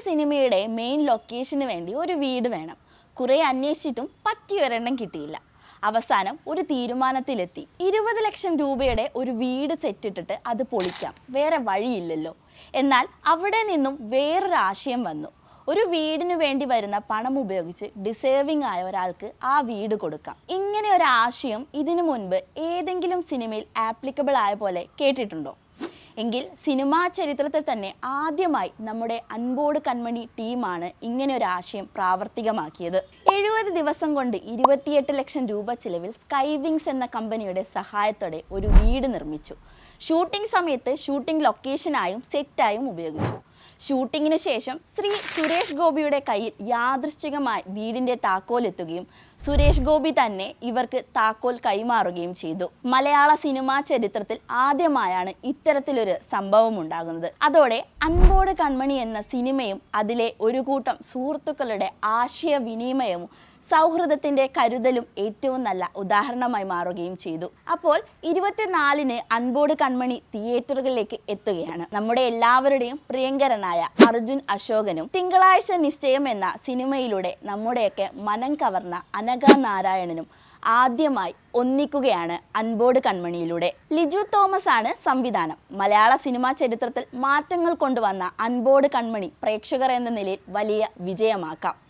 സിനിമയുടെ മെയിൻ ലൊക്കേഷന് വേണ്ടി ഒരു വീട് വേണം. കുറേ അന്വേഷിച്ചിട്ടും പറ്റിയൊരെണ്ണം കിട്ടിയില്ല. അവസാനം ഒരു തീരുമാനത്തിലെത്തി. 20 ലക്ഷം രൂപയുടെ ഒരു വീട് സെറ്റിട്ടിട്ട് അത് പൊളിക്കാം, വേറെ വഴിയില്ലല്ലോ. എന്നാൽ അവിടെ നിന്നും വേറൊരു ആശയം വന്നു. ഒരു വീടിന് വേണ്ടി വരുന്ന പണം ഉപയോഗിച്ച് ഡിസേർവിംഗ് ആയ ഒരാൾക്ക് ആ വീട് കൊടുക്കാം. ഇങ്ങനെ ഒരു ആശയം ഇതിനു മുൻപ് ഏതെങ്കിലും സിനിമയിൽ ആപ്ലിക്കബിൾ ആയ പോലെ കേട്ടിട്ടുണ്ടോ? എങ്കിൽ സിനിമാ ചരിത്രത്തിൽ തന്നെ ആദ്യമായി നമ്മുടെ അൻപോട് കൺമണി ടീമാണ് ഇങ്ങനെ ഒരു ആശയം പ്രാവർത്തികമാക്കിയത്. 70 ദിവസം കൊണ്ട് 28 ലക്ഷം രൂപ ചിലവിൽ സ്കൈവിങ്സ് എന്ന കമ്പനിയുടെ സഹായത്തോടെ ഒരു വീട് നിർമ്മിച്ചു. ഷൂട്ടിംഗ് സമയത്ത് ഷൂട്ടിംഗ് ലൊക്കേഷനായും സെറ്റായും ഉപയോഗിച്ചു. ഷൂട്ടിങ്ങിന് ശേഷം സുരേഷ് ഗോപിയുടെ കയ്യിൽ യാദൃശ്ചികമായി വീടിന്റെ താക്കോൽ എത്തുകയും സുരേഷ് ഗോപി തന്നെ ഇവർക്ക് താക്കോൽ കൈമാറുകയും ചെയ്തു. മലയാള സിനിമാ ചരിത്രത്തിൽ ആദ്യമായാണ് ഇത്തരത്തിലൊരു സംഭവം ഉണ്ടാകുന്നത്. അതോടെ അൻപോട് കൺമണി എന്ന സിനിമയും അതിലെ ഒരു കൂട്ടം സുഹൃത്തുക്കളുടെ ആശയവിനിമയവും സൗഹൃദത്തിന്റെ കരുതലും ഏറ്റവും നല്ല ഉദാഹരണമായി മാറുകയും ചെയ്തു. അപ്പോൾ 24-ന് അൻപോട് കൺമണി തിയേറ്ററുകളിലേക്ക് എത്തുകയാണ്. നമ്മുടെ എല്ലാവരുടെയും പ്രിയങ്കരനായ അർജുൻ അശോകനും തിങ്കളാഴ്ച നിശ്ചയം എന്ന സിനിമയിലൂടെ നമ്മുടെയൊക്കെ മനം കവർന്ന അനഘ നാരായണനും ആദ്യമായി ഒന്നിക്കുകയാണ് അൻപോട് കൺമണിയിലൂടെ. ലിജു തോമസ് ആണ് സംവിധാനം. മലയാള സിനിമാ ചരിത്രത്തിൽ മാറ്റങ്ങൾ കൊണ്ടുവന്ന അൻപോട് കൺമണി പ്രേക്ഷകർ എന്ന നിലയിൽ വലിയ വിജയമാക്കാം.